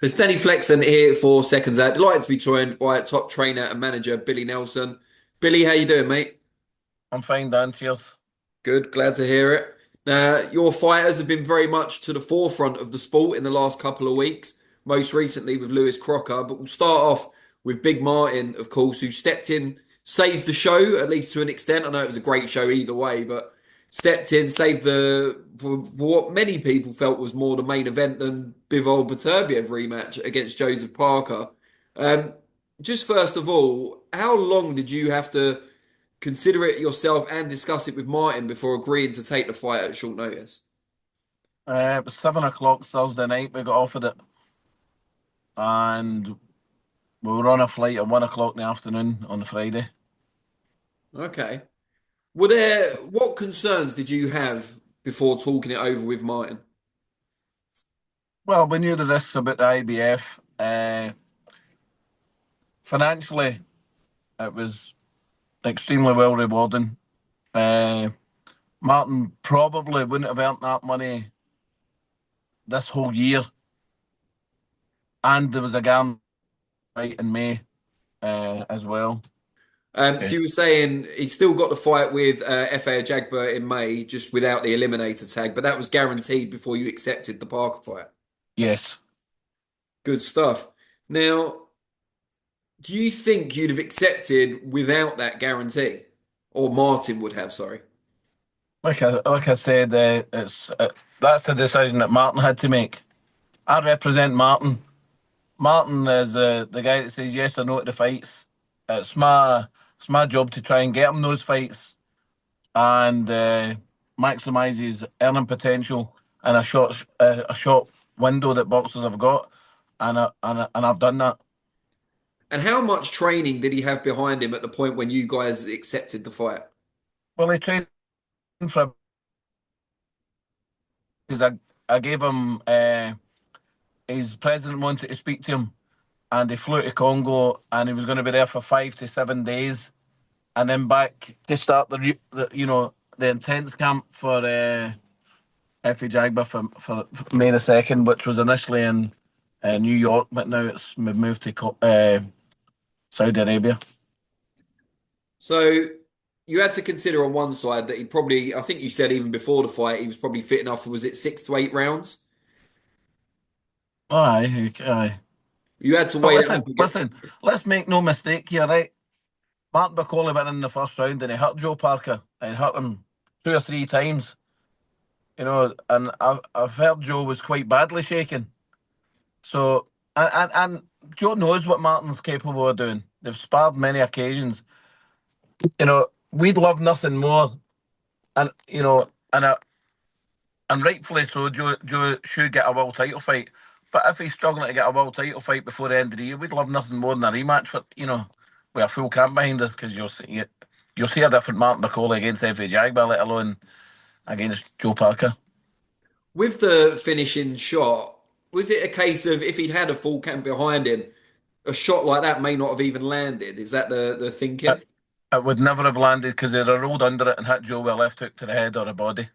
It's Danny Flexen here for Seconds Out. Delighted to be joined by top trainer and manager Billy Nelson. Billy, how you doing, mate? I'm fine, Dan. Cheers. Good, glad to hear it. Now, your fighters have been very much to the forefront of the sport in the last couple of weeks, most recently with Lewis Crocker. But we'll start off with Big Martin, of course, who stepped in, saved the show, at least to an extent. I know it was a great show either way, but stepped in, saved for what many people felt was more the main event than Bivol Beterbiev rematch against Joseph Parker. Um, just first of all, how long did you have to consider it yourself and discuss it with Martin before agreeing to take the fight at short notice? It was 7 o'clock Thursday night. We got offered it, and we were on a flight at 1 o'clock in the afternoon on the Friday. Okay. What concerns did you have before talking it over with Martin? Well, we knew the risks about the IBF. Financially, it was extremely well rewarding. Uh, Martin probably wouldn't have earned that money this whole year, and there was a guarantee fight in May as well. So Yeah. you were saying he still got the fight with FA Jagba in May, just without the eliminator tag, but that was guaranteed before you accepted the Parker fight. Yes. Good stuff. Now, do you think you'd have accepted without that guarantee? Or Martin would have, sorry. Like I said, that's the decision that Martin had to make. I represent Martin. Martin is the guy that says yes or no to the fights. It's my job to try and get him those fights and maximise his earning potential in a short window that boxers have got, and I've done that. And how much training did he have behind him at the point when you guys accepted the fight? Well, he trained for because I gave him his president wanted to speak to him, and he flew to Congo, and he was going to be there for 5 to 7 days, and then back to start the intense camp for Effie Jagba for May the 2nd, which was initially in New York, but now it's moved to Saudi Arabia. So you had to consider on one side that he probably, I think you said even before the fight, he was probably fit enough for, was it 6 to 8 rounds? Aye, aye. You had to But weigh that listen, up again. listen, let's make no mistake here, right? Martin Bakole went in the first round and he hurt Joe Parker and hurt him 2 or 3 times, and I've heard Joe was quite badly shaken. So, and Joe knows what Martin's capable of doing. They've sparred many occasions. We'd love nothing more, and and rightfully so. Joe should get a world title fight, but if he's struggling to get a world title fight before the end of the year, we'd love nothing more than a rematch for with a full camp behind us, because you'll see a different Martin Bakole against F.A. Jagba, let alone against Joe Parker. With the finishing shot, was it a case of if he'd had a full camp behind him, a shot like that may not have even landed? Is that the thinking? It, it would never have landed because they'd have rolled under it and hit Joe with a left hook to the head or the body.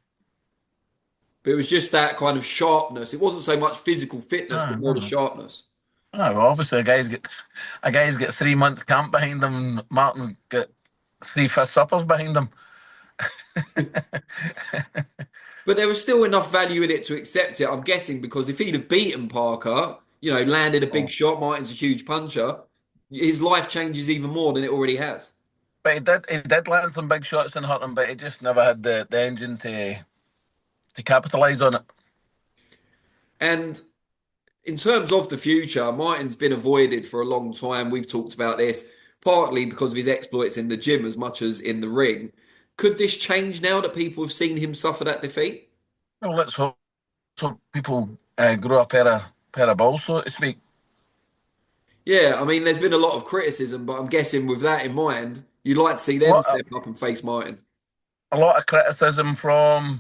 But it was just that kind of sharpness. It wasn't so much physical fitness, but Ah, more the no. sharpness. Ah, well, obviously a guy's got 3 months camp behind him. And Martin's got three fifth suppers behind him. But there was still enough value in it to accept it, I'm guessing, because if he'd have beaten Parker, landed a big Oh. shot, Martin's a huge puncher, his life changes even more than it already has. But he did land some big shots and hurt him, but he just never had the engine to capitalise on it. And in terms of the future, Martin's been avoided for a long time. We've talked about this, partly because of his exploits in the gym as much as in the ring. Could this change now that people have seen him suffer that defeat? Well, let's hope so people grow a pair of balls, so to speak. Yeah, I mean, there's been a lot of criticism, but I'm guessing with that in mind, you'd like to see A them lot step of, up and face Martin. a lot of criticism from.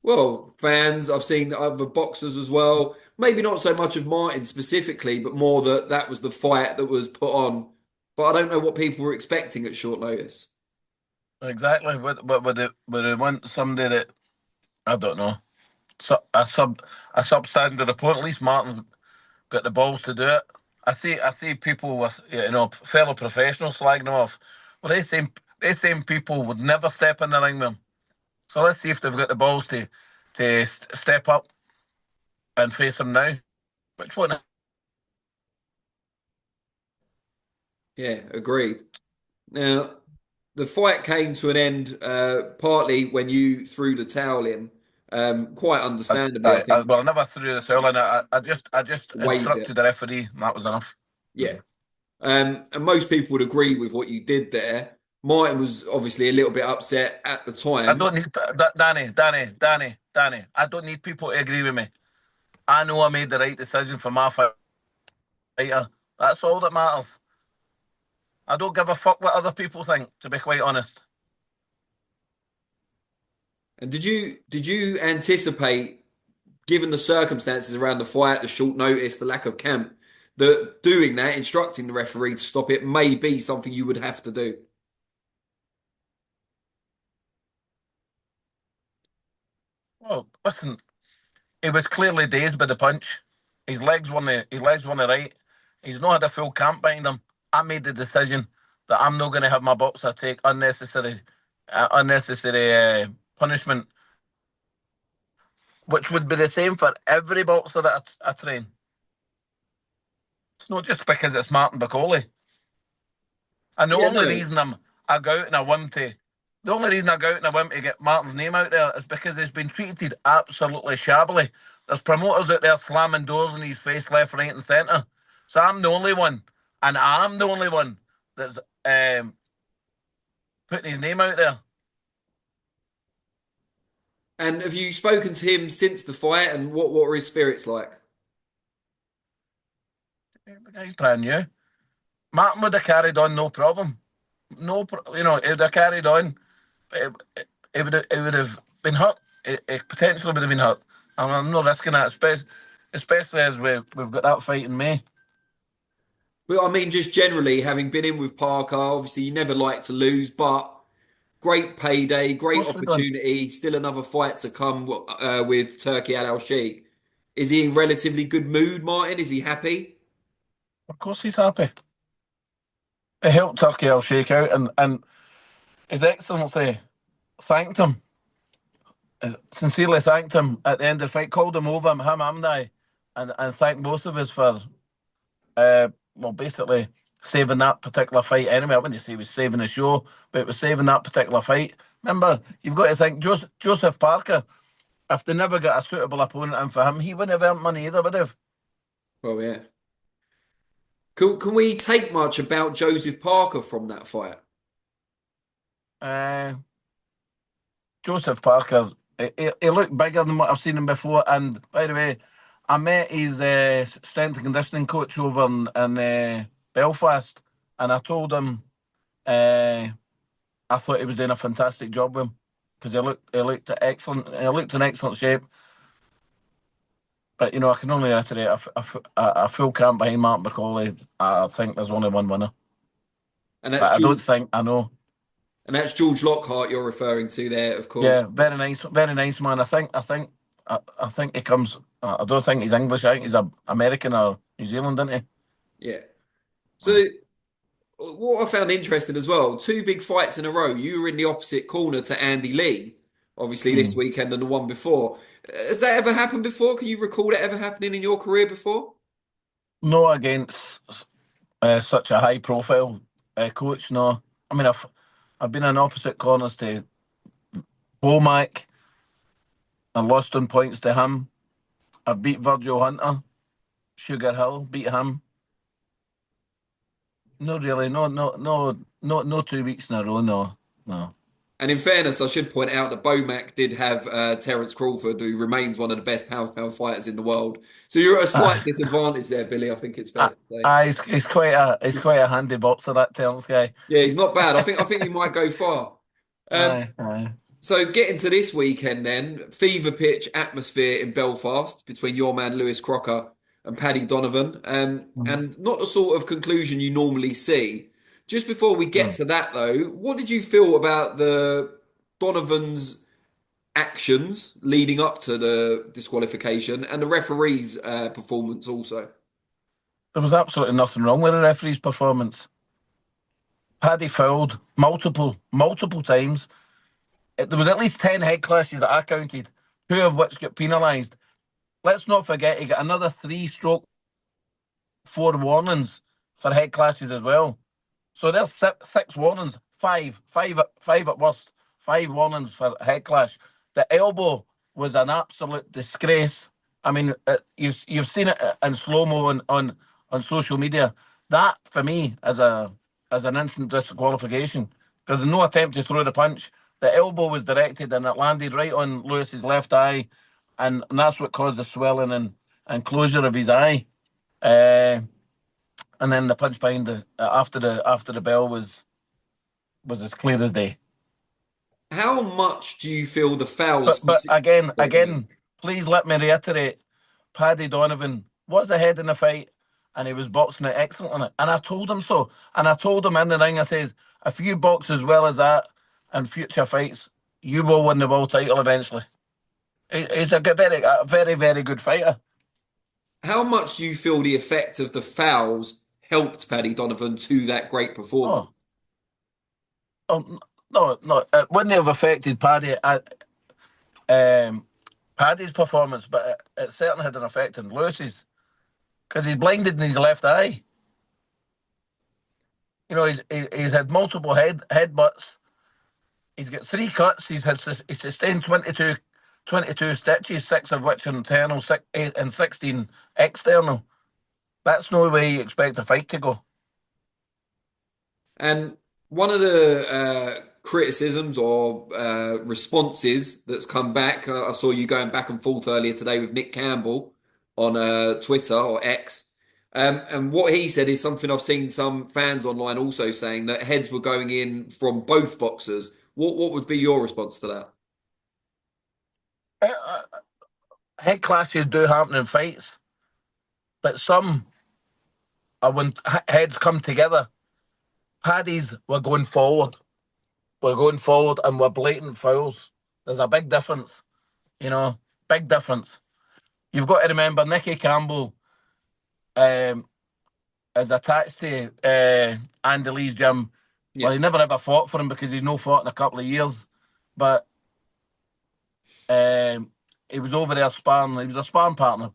Well, fans, I've seen other boxers as well. Maybe not so much of Martin specifically, but more that that was the fight that was put on. But I don't know what people were expecting at short notice. Exactly, but would they want somebody that, I don't know, a substandard opponent? At least Martin's got the balls to do it. I see people with fellow professionals slagging them off. Well, they same people would never step in the ring with them. So let's see if they've got the balls to step up and face him now. Which one? Yeah, agreed. Now, the fight came to an end partly when you threw the towel in. Quite understandably, I think, Well, I never threw the towel in. I just waved instructed it. the referee, and that was enough. Yeah. And most people would agree with what you did there. Martin was obviously a little bit upset at the I time. don't need Danny. I don't need people to agree with me. I know I made the right decision for my fighter. That's all that matters. I don't give a fuck what other people think, to be quite honest. And did you anticipate, given the circumstances around the fight, the short notice, the lack of camp, that doing that, instructing the referee to stop it, may be something you would have to do? Well, listen, he was clearly dazed by the punch. His legs weren't right. He's not had a full camp behind him. I made the decision that I'm not going to have my boxer take unnecessary punishment, which would be the same for every boxer that I train. It's not just because it's Martin Bakole. And the Yeah, only no. reason I go out and I want to, the only reason I go out and I want to get Martin's name out there is because he's been treated absolutely shabbily. There's promoters out there slamming doors in his face, left, right, and centre. So I'm the only one, and I'm the only one that's putting his name out there. And have you spoken to him since the fight, and what were his spirits like? The guy's brand new. Martin would have carried on, no problem. No, he would have carried on. It would have been hurt. It potentially would have been hurt. I'm not risking that, especially as we've got that fight in May. But I mean, just generally, having been in with Parker, obviously you never like to lose, but great payday, Of great course we don't. opportunity, still another fight to come with Turkey Al Sheikh. Is he in relatively good mood, Martin? Is he happy? Of course he's happy. It helped Turkey. I'll shake out, and His Excellency thanked him, sincerely thanked him at the end of the fight. Called him over, him and I, and thanked both of us for basically saving that particular fight. Anyway, I wouldn't say he was saving the show, but it was saving that particular fight. Remember, you've got to think Joseph Parker. If they never got a suitable opponent in for him, he wouldn't have earned money either, would have? Well, yeah. Can we take much about Joseph Parker from that fight? Uh, Joseph Parker, he looked bigger than what I've seen him before. And by the way, I met his strength and conditioning coach over in Belfast, and I told him I thought he was doing a fantastic job with him because he looked excellent. He looked in excellent shape. But I can only reiterate a full camp behind Martin Bakole. I think there's only one winner, And that's but I don't George, think I know. and that's George Lockhart you're referring to there, of course. Yeah, very nice man. I think he comes. I don't think he's English. I think he's American or New Zealand, isn't he? Yeah. Mm. So what I found interesting as well, two big fights in a row. You were in the opposite corner to Andy Lee, obviously this Mm. weekend and the one before. Has that ever happened before? Can you recall it ever happening in your career before? No against such a high profile coach. No, I mean I've been in opposite corners to Womack. I lost on points to him. I beat Virgil Hunter. Sugar Hill beat him. No, really, no 2 weeks in a row. No, no. And in fairness, I should point out that Bomac did have Terence Crawford, who remains one of the best pound for pound fighters in the world. So you're at a slight disadvantage there, Billy. I think it's fair to say. He's quite a handy boxer, that Terence guy. Yeah, he's not bad. I think he might go far. Um, Aye, aye. so getting to this weekend then, fever pitch atmosphere in Belfast between your man Lewis Crocker and Paddy Donovan, Mm, and not the sort of conclusion you normally see. Just before we get mm. to that though, what did you feel about the Donovan's actions leading up to the disqualification and the referee's performance also? There was absolutely nothing wrong with the referee's performance. Paddy fouled multiple times. There was at least 10 head clashes that I counted, two of which got penalised. Let's not forget he got another 3/4 warnings for head clashes as well. So there's six warnings, five at worst, five warnings for head clash. The elbow was an absolute disgrace. I mean, you've seen it in slow mo on social media. That for me as an instant disqualification because there's no attempt to throw the punch. The elbow was directed and it landed right on Lewis's left eye, and that's what caused the swelling and closure of his eye. Uh, and then the punch behind the after the bell was as clear as day. How much do you feel the fouls But specific? again, please let me reiterate: Paddy Donovan was ahead in the fight, and he was boxing it excellently. And I told him so. And I told him in the ring, I says, if you box as well as that in future fights, you will win the world title eventually. He's a very good fighter. How much do you feel the effect of the fouls helped Paddy Donovan to that great performance? Oh, oh no, it wouldn't have affected um, Paddy's performance, but it certainly had an effect on Lewis's because he's blinded in his left eye. You know, he's had multiple headbutts. He's got three cuts. He's sustained 22 stitches, six of which are internal, eight, and 16 external. That's no way you expect a fight to go. And one of the criticisms or responses that's come back, I saw you going back and forth earlier today with Nick Campbell on Twitter or X. And what he said is something I've seen some fans online also saying that heads were going in from both boxers. What would be your response to that? Uh, Head clashes do happen in fights, but some are when heads come together. Paddy's were going forward. We're going forward and we're blatant fouls. There's a big difference, you know, big difference. You've got to remember Nicky Campbell um, is attached to Andy Lee's gym. Yeah. Well, he never ever fought for him because he's no fought in a couple of years. But he was over there sparring. He was a sparring partner.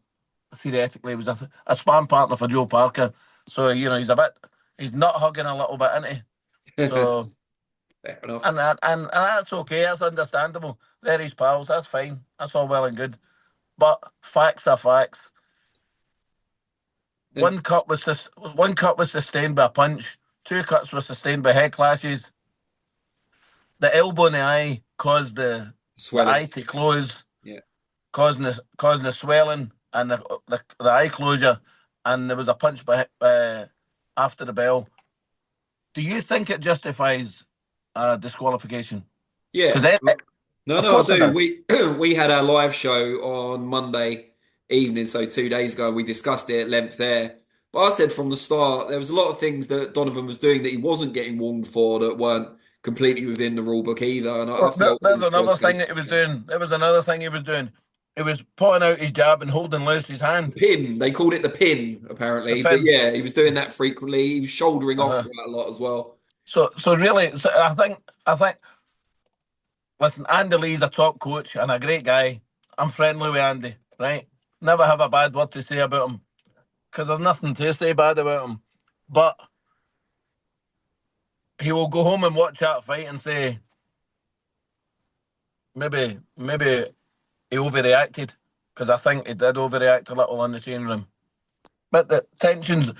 Theoretically, he was a sparring partner for Joe Parker. So, you know, he's not hugging a little bit, isn't he? So, Fair enough. and that's okay. That's understandable. They're his pals. That's fine. That's all well and good. But facts are facts. And One cut was sustained by a punch. Two cuts were sustained by head clashes. The elbow in the eye caused the swelling. eye to close, Yeah. causing the swelling and the eye closure. And there was a punch by after the bell. Do you think it justifies disqualification? Yeah. Because No, of no, I course it do. does. We had our live show on Monday evening, so 2 days ago. We discussed it at length there. But I said from the start, there was a lot of things that Donovan was doing that he wasn't getting warned for that weren't completely within the rule book either. And I Well, felt it there's was well another thing that he was taken. doing. There was another thing he was doing. He was pulling out his jab and holding Leslie's The hand. pin, they called it the pin, The apparently. But pin. yeah, he was doing that frequently. He was shouldering off Uh-huh. quite a lot as well. So really, I think. Listen, Andy Lee's a top coach and a great guy. I'm friendly with Andy, right? Never have a bad word to say about him because there's nothing to say bad about him. But he will go home and watch that fight and say maybe he overreacted because I think he did overreact a little in the change room. But the tensions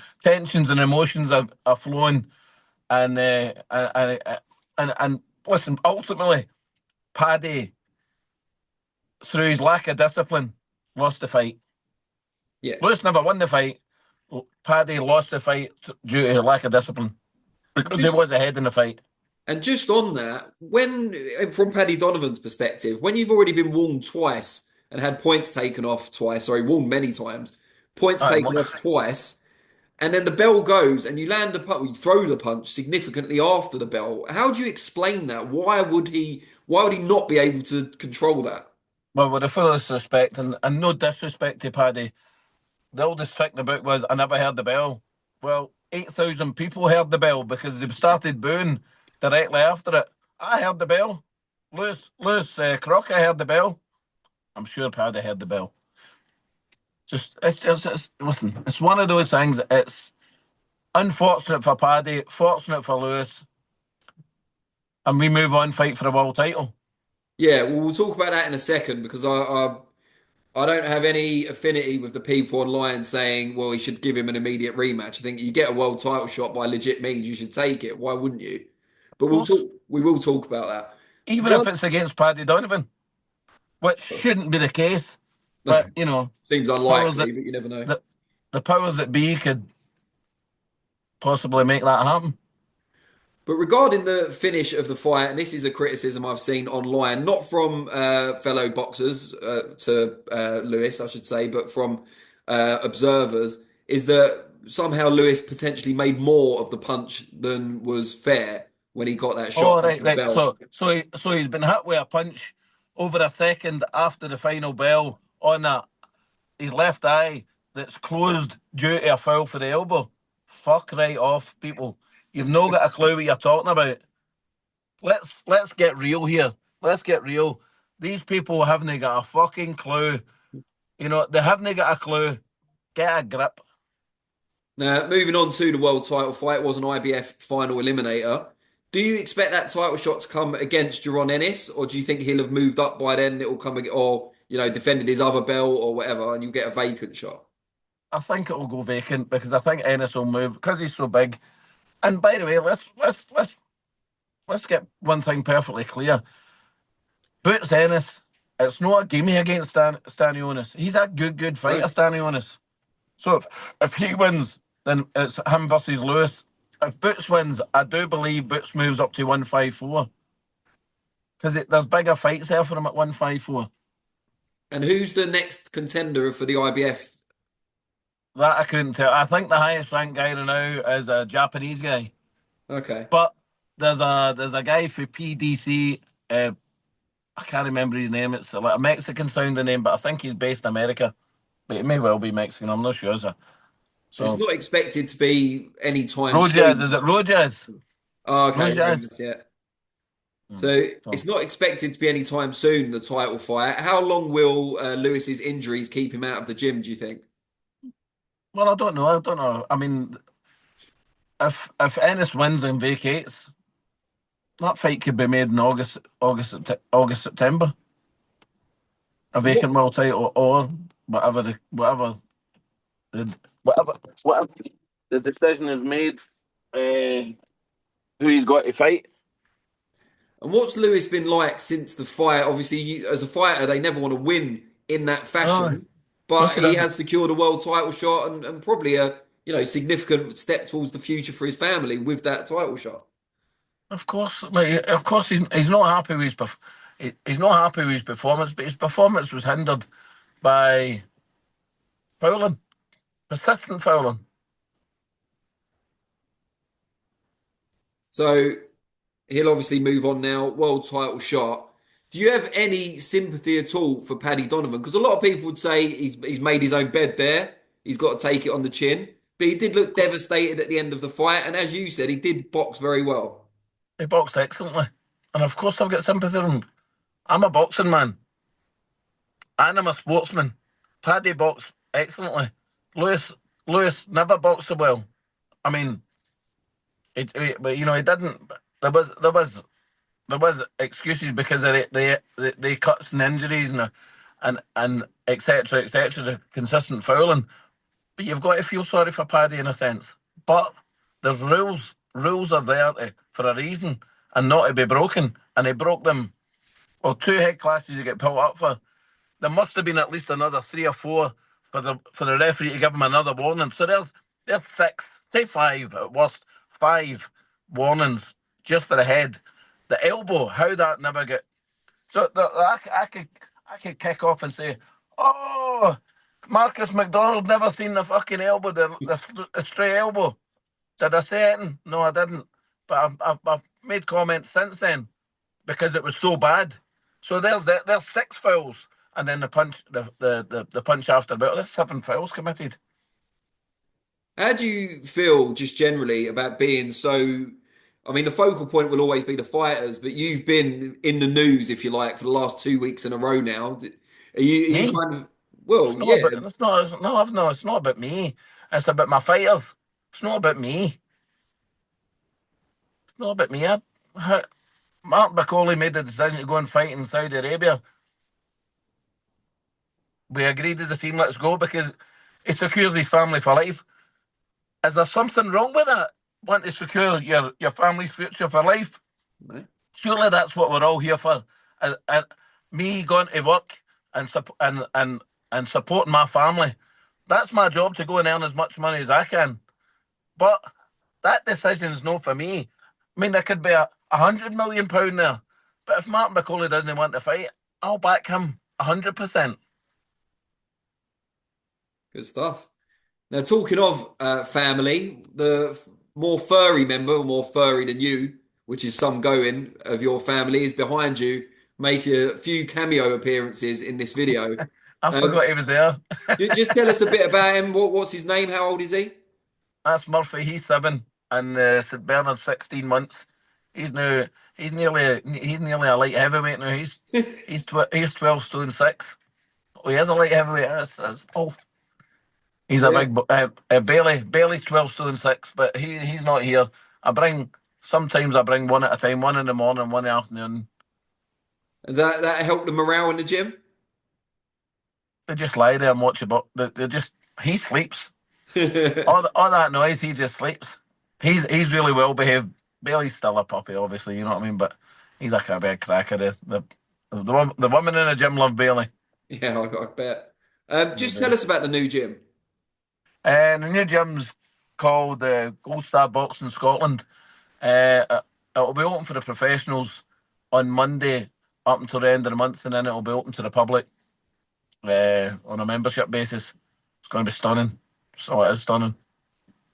and emotions are flowing, and and listen, ultimately, Paddy, through his lack of discipline, lost the fight. Yeah. Lewis never won the fight. Paddy lost the fight due to lack of discipline because he Just was ahead in the fight. And just on that, when from Paddy Donovan's perspective, when you've already been warned twice and had points taken off twice, sorry, warned many times, points Aye, taken off twice, and then the bell goes and you land the punch, you throw the punch significantly after the bell. How do you explain that? Why would he not be able to control that? well, with the fullest respect and no disrespect to Paddy, the oldest trick in the book was I never heard the bell. Well, 8,000 people heard the bell because they started booing directly after it. I heard the bell. Lewis Crocker heard the bell. I'm sure Paddy heard the bell. Listen, it's one of those things. It's unfortunate for Paddy, fortunate for Lewis, and we move on, fight for a world title. Yeah, well, we'll talk about that in a second because I don't have any affinity with the people online saying, well, he should give him an immediate rematch. I think you get a world title shot by legit means, you should take it. Why wouldn't you? But Of course, we will talk about that. even if One it's against Paddy Donovan, which shouldn't be the case. But seems powers unlikely, that but you never know. the, the powers that be could possibly make that happen. But regarding the finish of the fight, and this is a criticism I've seen online, not from fellow boxers to Lewis, I should say, but from observers, is that somehow Lewis potentially made more of the punch than was fair when he got that shot Oh, after right, the right. bell. So he's been hit with a punch over a second after the final bell on that his left eye that's closed due to a foul for the elbow. Fuck right off, people. You've no got a clue what you're talking about. Let's get real here. Let's get real. These people haven't got a fucking clue. They haven't got a clue. Get a grip. Now, moving on to the world title fight, was an IBF final eliminator. Do you expect that title shot to come against Jaron Ennis, or do you think he'll have moved up by then? It will come, or defended his other belt or whatever, and you'll get a vacant shot? I think it will go vacant because I think Ennis will move because he's so big. And by the way, let's get one thing perfectly clear. Boots Ennis, it's not a gimme against Stanionis. He's a good fighter, No. Stanionis. So if he wins, then it's him versus Lewis. If Boots wins, I do believe Boots moves up to 154 because there's bigger fights there for him at 154. And who's the next contender for the IBF? That I couldn't tell. I think the highest ranked guy now is a Japanese guy, Okay. but there's a guy for PDC. I can't remember his name. It's like a Mexican sounding name, but I think he's based in America. But it may well be Mexican. I'm not sure. And it's So not expected to be any time Rojas, soon. is it Rojas? Oh, okay, Rojas. Romas, yeah. Hmm. So it's So, not expected to be any time soon, the title fight. How long will Lewis's injuries keep him out of the gym, do you think? well, I don't know. I don't know. I mean, if Ennis wins and vacates, that fight could be made in August, September. A And what vacant world title or the whatever the decision is made. Who he's got to fight. and what's Lewis been like since the fight? Obviously, as a fighter, they never want to win in that Oh, fashion, of course but he he doesn't. has secured a world title shot and probably a significant step towards the future for his family with that title shot. Of course, like, of course, he's not happy with he's not happy with his performance, but his performance was hindered by fouling, persistent fouling. So he'll obviously move on now, world title shot. Do you have any sympathy at all for Paddy Donovan? Because a lot of people would say he's made his own bed there. He's got to take it on the chin. But he did look devastated at the end of the fight, and as you said, he did box very well. He boxed excellently, and of course, I've got sympathy for him. I'm a boxing man, and I'm a sportsman. Paddy boxed excellently. Lewis Lewis never boxed so well. I mean, but he didn't. There was excuses because of the cuts and injuries and etc. The consistent fouling. But you've got to feel sorry for Paddy in a sense. But there's rules. Rules are there for a reason and not to be broken. And he broke them. Well, two head clashes you get pulled up for. There must have been at least another three or four for the referee to give him another warning. So there's six, say five at worst, five warnings just for the head. The elbow, how that never get. So I could kick off and say, oh, Marcus McDonald never seen the fucking elbow, the stray elbow. Did I say it? No, I didn't. But I've made comments since then because it was so bad. So there's six fouls, and then the punch after about there's 7 fouls committed. How do you feel just generally about being so? I mean, the focal point will always be the fighters, but you've been in the news, if you like, for the last 2 weeks in a row now. Are you Me? kind of, well, It's not yeah, about it's not it's, no I've no it's not about me. It's about my fighters. It's not about me. It's not about me. Mark Bakole made the decision to go and fight in Saudi Arabia. We agreed as a team, let's go because it secures his family for life. Is there something wrong with that? Want to secure your family's future for life? no. Surely that's what we're all here for. And me going to work and supporting my family. That's my job to go and earn as much money as I can. But that decision's no for me. I mean, there could be £100 million there, but if Martin McCauley doesn't want to fight, I'll back him 100%. Good stuff. Now, talking of family, the more furry member, more furry than you, which is some going of your family, is behind you, making a few cameo appearances in this video. I Um, forgot he was there. just tell us a bit about him. What's his name? How old is he? That's Murphy. He's 7, and St Bernard's 16 months. He's now he's nearly a light heavyweight now. He's 12 stone 6. Oh, he is a light heavyweight. Oh, he's a Yeah. big Bailey's 12 stone 6, but he's not here. I bring Sometimes I bring one at a time, one in the morning, one in the afternoon. And that helped the morale in the gym? They just lie there and watch it, but they just he sleeps. All that noise, he just sleeps. He's really well behaved. Bailey's still a puppy, obviously, you know what I mean. But he's like a big cracker. The women in the gym love Bailey. Yeah, I bet. They Just tell do. us about the new gym. And the new gym's called Gold Star Boxing Scotland. It'll be open for the professionals on Monday up until the end of the month, and then it'll be open to the public on a membership basis. It's going to be stunning. So it is stunning.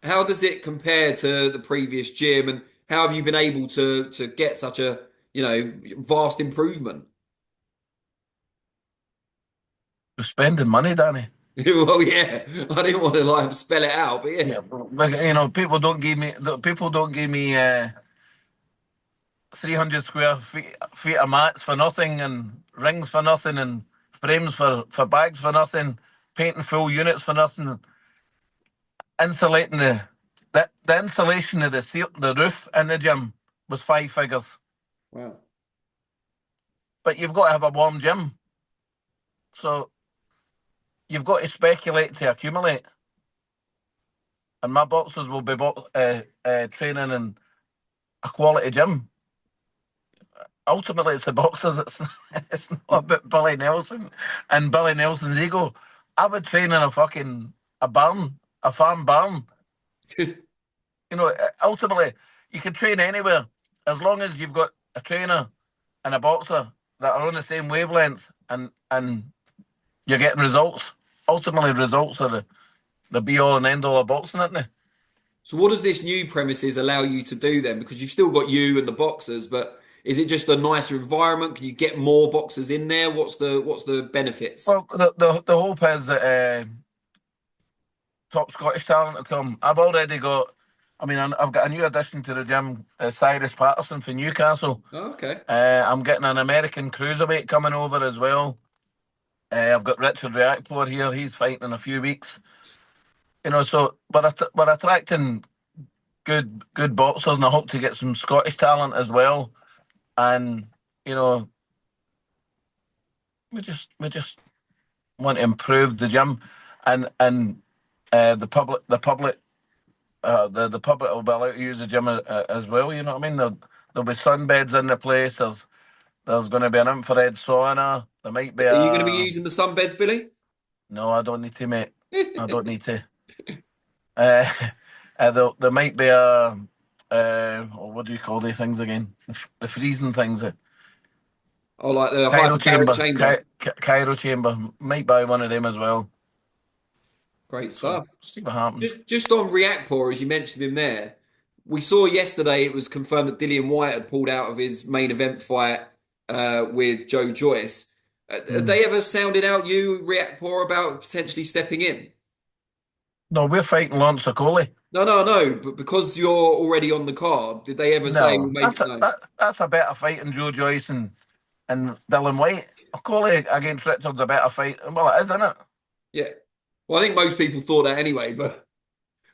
How does it compare to the previous gym, and how have you been able to get such a, vast improvement? We're spending money, Danny. Well, yeah, I didn't want to like spell it out, but yeah. Yeah, like people don't give me 300 square feet of mats for nothing, and rings for nothing, and frames for bags for nothing, painting full units for nothing, insulating the insulation of the roof in the gym was 5 figures. Wow. But you've got to have a warm gym, so you've got to speculate to accumulate. And my boxers will be training in a quality gym. Ultimately, it's the boxers. It's not about Billy Nelson and Billy Nelson's ego. I would train in a barn, a farm barn. Ultimately, you can train anywhere as long as you've got a trainer and a boxer that are on the same wavelength, and you're getting results. Ultimately, results are the be all and end all of boxing, aren't they? So what does this new premises allow you to do then? Because you've still got you and the boxers, but is it just a nicer environment? Can you get more boxers in there? What's the benefits? Well, the hope is that top Scottish talent will come. I've already got. I mean, I've got a new addition to the gym, Cyrus Patterson from Newcastle. Oh, okay. I'm getting an American cruiserweight coming over as well. I've got Richard Reactor here. He's fighting in a few weeks. So we're attracting good boxers, and I hope to get some Scottish talent as well. And you know, we just want to improve the gym, and the public will be allowed to use the gym as well. You know what I mean? There'll be sunbeds in the place. There's going to be an infrared sauna. There might be Are you going to be a using the sunbeds, Billy? no. I don't need to, mate. I don't need to. Uh, there might be what do you call these things again? The freezing things. Oh, like the Cairo hyperbaric chamber. chamber. Cairo chamber. Might buy one of them as well. Great So stuff. see what happens. Just on Reactor, as you mentioned him there, we saw yesterday it was confirmed that Dillian White had pulled out of his main event fight with Joe Joyce. Have Mm. they ever sounded out you, React Poor, about potentially stepping in? No, we're fighting Lawrence Bakole. No, no, no. But because you're already on the card, did they ever say, No, well, maybe no? that's a better fight than Joe Joyce and Dylan White. Bakole against Richard's a better fight. Well, it is, isn't it? Yeah. Well, I think most people thought that anyway, but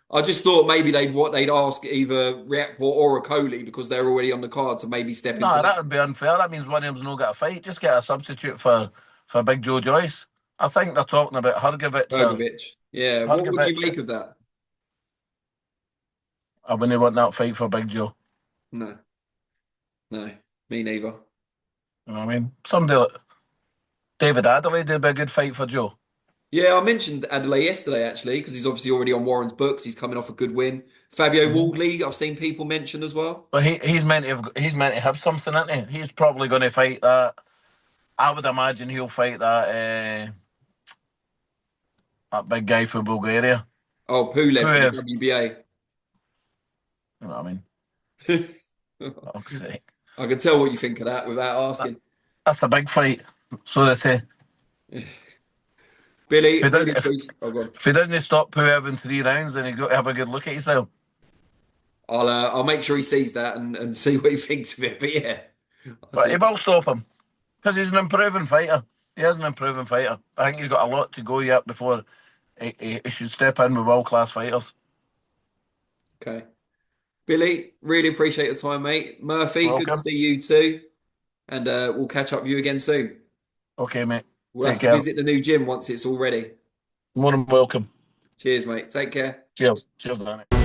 I just thought maybe they'd ask either Riakporhe or a Coley because they're already on the card to maybe step into No, that. that would be unfair. That means one of them's not got a fight. Just get a substitute for Big Joe Joyce. I think they're talking about Hrgovic or Bergovic. Yeah. What would you Hrgovic. make of that? I wouldn't want that fight for Big Joe. No, no, me neither. You know what I mean? Somebody like David Adelaide would be a good fight for Joe. Yeah, I mentioned Adelaide yesterday actually because he's obviously already on Warren's books. He's coming off a good win. Fabio Mhm. Wardley, I've seen people mention as well. But he's meant to have something, isn't he? He's probably going to fight that. I would imagine he'll fight that big guy from Bulgaria. Oh, Pulev for the Puev. WBA. You know what I mean? I Fuck's sake. can tell what you think of that without That, asking. that's a big fight. So they say. Billy, If he really doesn't, appreciate. Oh, go on. if he doesn't stop Puev in 3 rounds, then he's got to have a good look at himself. I'll make sure he sees that and see what he thinks of it. But yeah, I But he see. will stop him because he's an improving fighter. He is an improving fighter. I think he's got a lot to go yet before he should step in with world class fighters. Okay. Billy, really appreciate your time, mate. Murphy, good to Welcome. see you too. And we'll catch up with you again soon. Okay, mate. We'll Take have to care. visit the new gym once it's all ready. More than welcome. Cheers, mate. Take care. Cheers. Cheers, Danny.